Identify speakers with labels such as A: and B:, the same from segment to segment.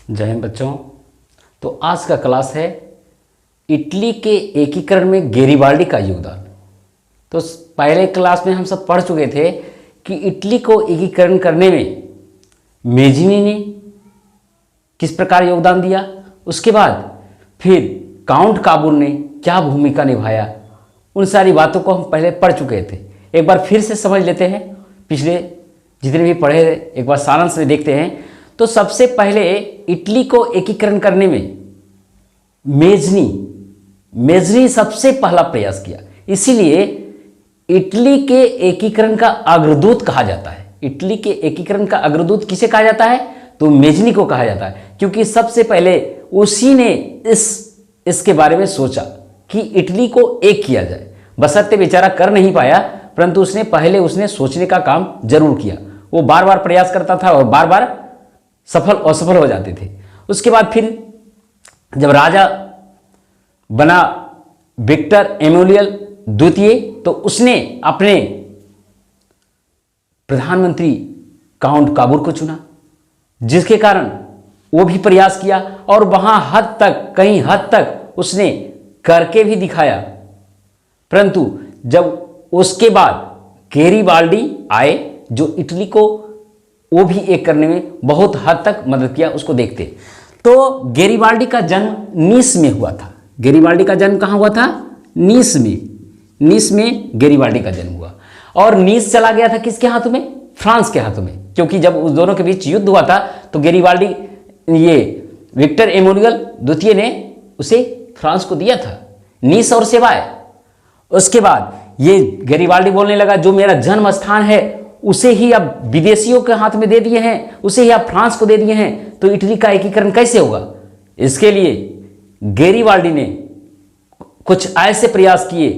A: जय हिंद बच्चों। तो आज का क्लास है इटली के एकीकरण में गैरिबाल्डी का योगदान। तो पहले क्लास में हम सब पढ़ चुके थे कि इटली को एकीकरण करने में मेज़िनी ने किस प्रकार योगदान दिया, उसके बाद फिर काउंट काबूल ने क्या भूमिका निभाया, उन सारी बातों को हम पहले पढ़ चुके थे। एक बार फिर से समझ लेते हैं, पिछले जितने भी पढ़े एक बार सारांश में देखते हैं। तो सबसे पहले इटली को एकीकरण करने में मेज़नी सबसे पहला प्रयास किया, इसीलिए इटली के एकीकरण का अग्रदूत कहा जाता है। इटली के एकीकरण का अग्रदूत किसे कहा जाता है? तो मेज़नी को कहा जाता है, क्योंकि सबसे पहले उसी ने इसके बारे में सोचा कि इटली को एक किया जाए। बशर्ते बेचारा कर नहीं पाया, परंतु उसने सोचने का काम जरूर किया। वो बार बार प्रयास करता था और बार बार सफल असफल हो जाते थे। उसके बाद फिर जब राजा बना विक्टर एमैनुएल द्वितीय, तो उसने अपने प्रधानमंत्री काउंट काबूल को चुना, जिसके कारण वो भी प्रयास किया और वहां कहीं हद तक उसने करके भी दिखाया। परंतु जब उसके बाद गैरिबाल्डी आए, जो इटली को वो भी एक करने में बहुत हद तक मदद किया, उसको देखते। तो गैरिबाल्डी का जन्म नीस में हुआ था। गैरिबाल्डी का जन्म कहाँ हुआ था? नीस में गैरिबाल्डी का जन्म हुआ। और नीस चला गया था किसके हाथों में? फ्रांस के हाथों में, क्योंकि जब उस दोनों के बीच युद्ध हुआ था तो गैरिबाल्डी ये विक्टर एमैनुएल द्वितीय ने उसे फ्रांस को दिया था, नीस और सेवाय। उसके बाद ये गैरिबाल्डी बोलने लगा, जो मेरा जन्म स्थान है उसे ही अब विदेशियों के हाथ में दे दिए हैं, उसे ही अब फ्रांस को दे दिए हैं, तो इटली का एकीकरण कैसे होगा? इसके लिए गैरिबाल्डी ने कुछ ऐसे प्रयास किए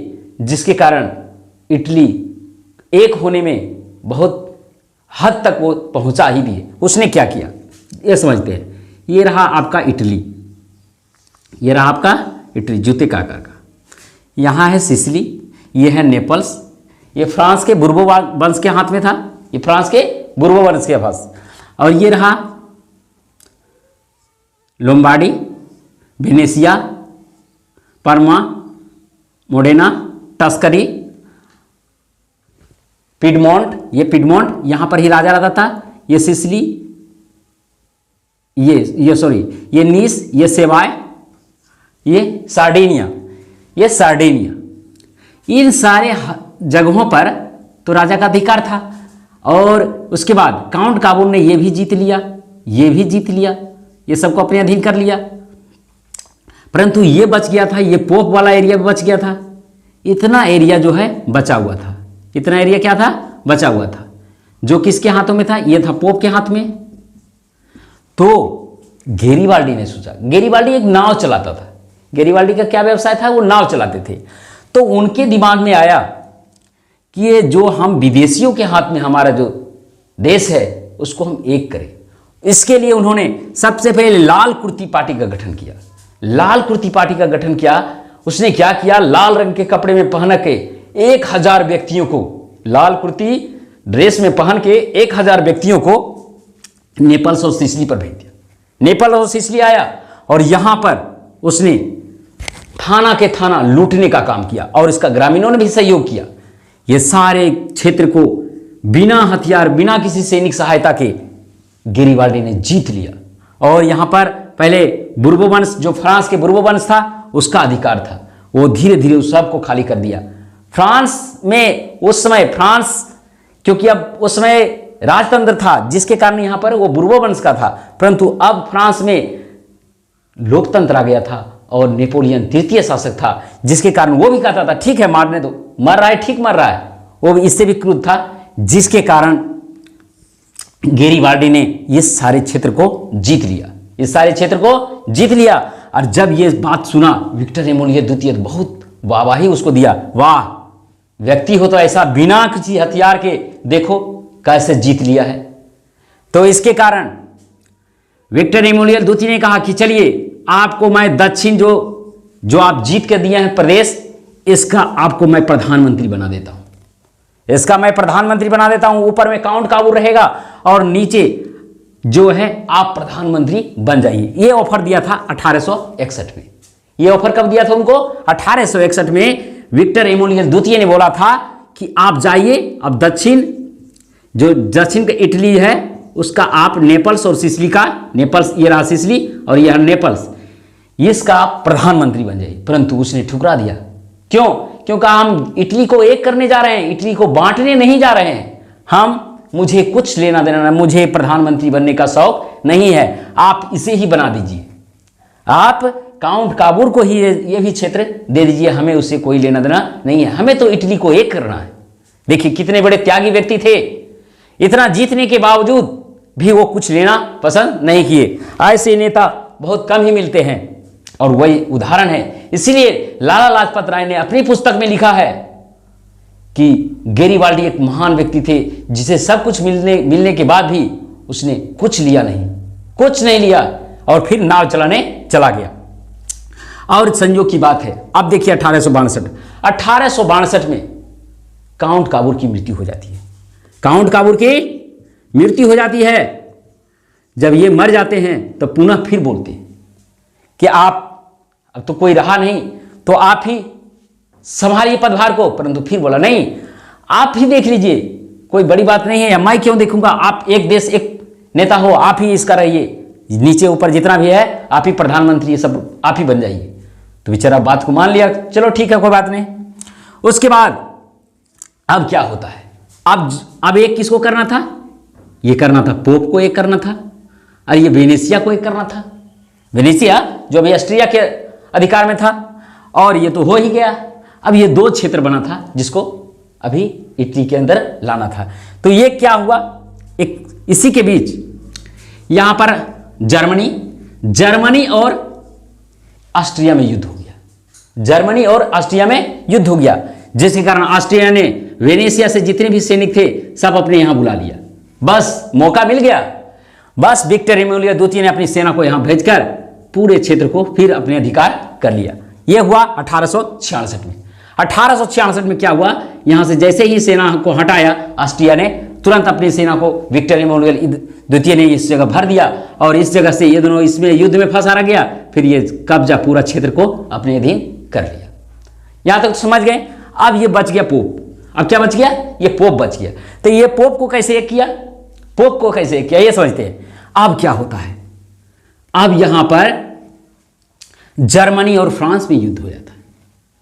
A: जिसके कारण इटली एक होने में बहुत हद तक वो पहुंचा ही दिए। उसने क्या किया ये समझते हैं। ये रहा आपका इटली, ये रहा आपका इटली जूते का आकार का। यहाँ है सिसिली, ये है नेपल्स, ये फ्रांस के बुर्बो वंश के हाथ में था, ये फ्रांस के बुर्बो वंश के पास। और ये रहा Lombardy, Venezia, Parma, Modena, Tuscany, Piedmont, ये पिडमोंट यहाँ पर ही राजा रहता था। ये सिसिली, ये नीस, ये सेवाय, ये सार्डिनिया, ये सार्डिनिया। इन सारे जगहों पर तो राजा का अधिकार था। और उसके बाद काउंट काबूल ने ये भी जीत लिया, ये सबको अपने अधीन कर लिया। परंतु ये बच गया था, ये पोप वाला एरिया भी बच गया था। इतना एरिया जो है बचा हुआ था। इतना एरिया क्या था? बचा हुआ था, जो किसके हाथों में था? ये था पोप के हाथ में। तो गैरिबाल्डी ने सोचा, गैरिबाल्डी एक नाव चलाता था। गैरिबाल्डी का क्या व्यवसाय था? वो नाव चलाते थे। तो उनके दिमाग में आया कि ये जो हम विदेशियों के हाथ में हमारा जो देश है उसको हम एक करें। इसके लिए उन्होंने सबसे पहले लाल कुर्ती पार्टी का गठन किया। लाल कुर्ती पार्टी का गठन किया। उसने क्या किया? लाल रंग के कपड़े में पहन के 1000 व्यक्तियों को, लाल कुर्ती ड्रेस में पहन के 1000 व्यक्तियों को नेपल्स और सिसिली पर भेज दिया। नेपल और सिसिली आया और यहां पर उसने थाना के थाना लूटने का काम किया और इसका ग्रामीणों ने भी सहयोग किया। ये सारे क्षेत्र को बिना हथियार, बिना किसी सैनिक सहायता के गैरिबाल्डी ने जीत लिया। और यहां पर पहले बुर्बो वंश, जो फ्रांस के बुर्बो वंश था, उसका अधिकार था। वो धीरे धीरे उस सबको खाली कर दिया। फ्रांस में उस समय क्योंकि अब उस समय राजतंत्र था, जिसके कारण यहां पर वो बुर्बो वंश का था, परंतु अब फ्रांस में लोकतंत्र आ गया था और नेपोलियन तृतीय शासक था, जिसके कारण वो भी कहता था ठीक है मारने दो, मर रहा है, ठीक मर रहा है। वो भी इससे भी क्रुद्ध था, जिसके कारण गैरिबाल्डी ने ये सारे क्षेत्र को जीत लिया। और जब ये बात सुना विक्टर एमैनुएल द्वितीय, बहुत वाहवाही उसको दिया। वाह, व्यक्ति हो तो ऐसा बिना किसी हथियार के देखो कैसे जीत लिया है। तो इसके कारण विक्टर एमैनुएल द्वितीय ने कहा कि चलिए आपको मैं दक्षिण जो आप जीत के दिए हैं प्रदेश, इसका आपको मैं प्रधानमंत्री बना देता हूं। ऊपर में काउंट काबूल रहेगा और नीचे जो है आप प्रधानमंत्री बन जाइए। ये ऑफर दिया था 1861 में। ये ऑफर कब दिया था उनको? 1861 में विक्टर एमैनुअल द्वितीय ने बोला था कि आप जाइए, अब दक्षिण का इटली है उसका आप नेपल्स और सिसिली का, नेपल्स ये रहा सिसिली और यह नेपल्स, इसका आप प्रधानमंत्री बन जाइए। परंतु उसने ठुकरा दिया। क्यों? क्योंकि हम इटली को एक करने जा रहे हैं, इटली को बांटने नहीं जा रहे हैं। मुझे कुछ लेना देना नहीं, मुझे प्रधानमंत्री बनने का शौक नहीं है, आप इसे ही बना दीजिए, आप काउंट काबूर को ही ये भी क्षेत्र दे दीजिए, हमें उससे कोई लेना देना नहीं है, हमें तो इटली को एक करना है। देखिए कितने बड़े त्यागी व्यक्ति थे, इतना जीतने के बावजूद भी वो कुछ लेना पसंद नहीं किए। ऐसे नेता बहुत कम ही मिलते हैं और वही उदाहरण है। इसीलिए लाला लाजपत राय ने अपनी पुस्तक में लिखा है कि गैरीबाल्डी एक महान व्यक्ति थे जिसे सब कुछ मिलने के बाद भी उसने कुछ लिया नहीं, कुछ नहीं लिया और फिर नाव चलाने चला गया। और संयोग की बात है, अब देखिए 1862 में काउंट काबूर की मृत्यु हो जाती है। काउंट काबूर की मृत्यु हो जाती है। जब ये मर जाते हैं तो पुनः फिर बोलते हैं कि आप, अब तो कोई रहा नहीं तो आप ही संभालिए पदभार को। परंतु फिर बोला नहीं, आप ही देख लीजिए, कोई बड़ी बात नहीं है, मैं क्यों देखूंगा, आप एक देश एक नेता हो, आप ही इसका रहिए, नीचे ऊपर जितना भी है आप ही प्रधानमंत्री, सब आप ही बन जाइए। तो बेचारा बात को मान लिया, चलो ठीक है कोई बात नहीं। उसके बाद अब क्या होता है, अब एक किसको करना था? ये करना था पोप को एक करना था, और ये वेनेशिया को एक करना था। वेनेशिया जो अभी ऑस्ट्रिया के अधिकार में था, और ये तो हो ही गया। अब ये दो क्षेत्र बना था जिसको अभी इटली के अंदर लाना था। तो ये क्या हुआ, एक इसी के बीच यहां पर जर्मनी और ऑस्ट्रिया में युद्ध हो गया। जर्मनी और ऑस्ट्रिया में युद्ध हो गया, जिसके कारण ऑस्ट्रिया ने वेनेशिया से जितने भी सैनिक थे सब अपने यहां बुला लिया। बस मौका मिल गया, बस विक्टर एमैनुअल द्वितीय ने अपनी सेना को यहां भेजकर पूरे क्षेत्र को फिर अपने अधिकार कर लिया। यह हुआ 1866 में। 1866 में क्या हुआ, यहां से जैसे ही सेना को हटाया ऑस्ट्रिया ने, तुरंत अपनी सेना को विक्टर एमैनुअल द्वितीय ने इस जगह भर दिया, और इस जगह से ये दोनों इसमें युद्ध में फंसा रह गया। फिर ये कब्जा पूरा क्षेत्र को अपने अधीन कर लिया। यहां तक समझ गए। अब ये बच गया पोप। अब क्या बच गया? ये पोप बच गया। तो ये पोप को कैसे एक किया, पोप को कैसे एक किया, ये समझते हैं। अब क्या होता है, अब यहां पर जर्मनी और फ्रांस में युद्ध हो जाता है।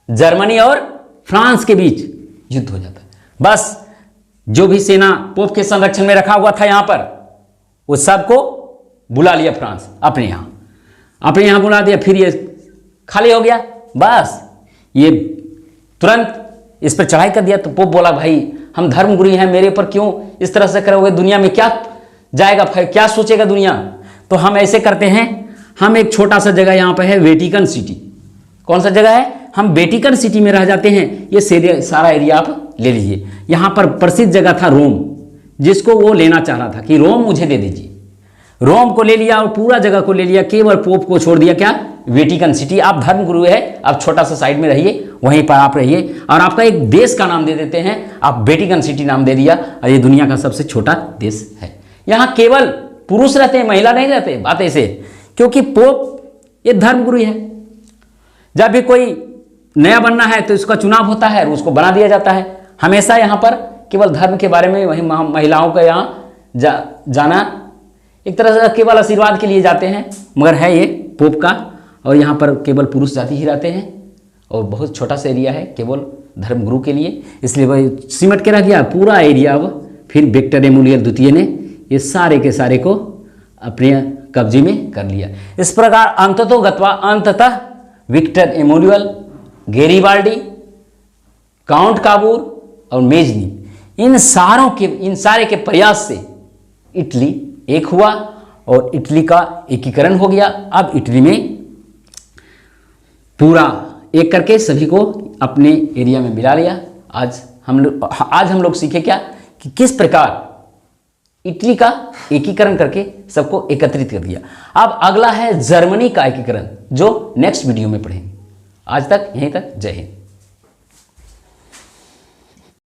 A: जर्मनी और फ्रांस के बीच युद्ध हो जाता है। बस जो भी सेना पोप के संरक्षण में रखा हुआ था यहां पर, वो सबको बुला लिया फ्रांस अपने यहां बुला दिया। फिर ये खाली हो गया। बस ये तुरंत इस पर चढ़ाई कर दिया। तो पोप बोला, भाई हम धर्मगुरु हैं, मेरे ऊपर क्यों इस तरह से करोगे, दुनिया में क्या जाएगा, क्या सोचेगा दुनिया। तो हम ऐसे करते हैं, हम एक छोटा सा जगह यहां पर है वेटिकन सिटी। कौन सा जगह है? हम वेटिकन सिटी में रह जाते हैं। ये सारा एरिया आप ले लीजिए। यहां पर प्रसिद्ध जगह था रोम, जिसको वो लेना चाह रहा था कि रोम मुझे दे दीजिए। रोम को ले लिया और पूरा जगह को ले लिया, केवल पोप को छोड़ दिया। क्या? Vatican city. आप धर्मगुरु है, आप छोटा सा साइड में रहिए, वहीं पर आप रहिए, और आपका एक देश का नाम दे देते हैं, आप वेटिकन सिटी नाम दे दिया, और ये दुनिया का सबसे छोटा देश है। यहां केवल पुरुष रहते हैं, महिला नहीं रहते। बात ऐसे, क्योंकि पोप ये धर्मगुरु है। जब भी कोई नया बनना है तो इसका चुनाव होता है और उसको बना दिया जाता है। हमेशा यहाँ पर केवल धर्म के बारे में, वही महिलाओं का यहाँ जाना एक तरह से केवल आशीर्वाद के लिए जाते हैं, मगर है ये पोप का, और यहाँ पर केवल पुरुष जाति ही रहते हैं, और बहुत छोटा सा एरिया है केवल धर्मगुरु के लिए। इसलिए वही सिमट के रह गया पूरा एरिया। अब फिर विक्टर एमैनुअल द्वितीय ने ये सारे के सारे को अपने कब्जे में कर लिया। इस प्रकार अंततः Victor Emmanuel, Garibaldi, Count Cavour और मेजनी, इन सारे के प्रयास से इटली एक हुआ और इटली का एकीकरण हो गया। अब इटली में पूरा एक करके सभी को अपने एरिया में मिला लिया। आज हम लोग सीखे क्या कि किस प्रकार इटली का एकीकरण करके सबको एकत्रित कर दिया। अब अगला है जर्मनी का एकीकरण, जो नेक्स्ट वीडियो में पढ़ेंगे। आज तक यहीं तक, जय हिंद।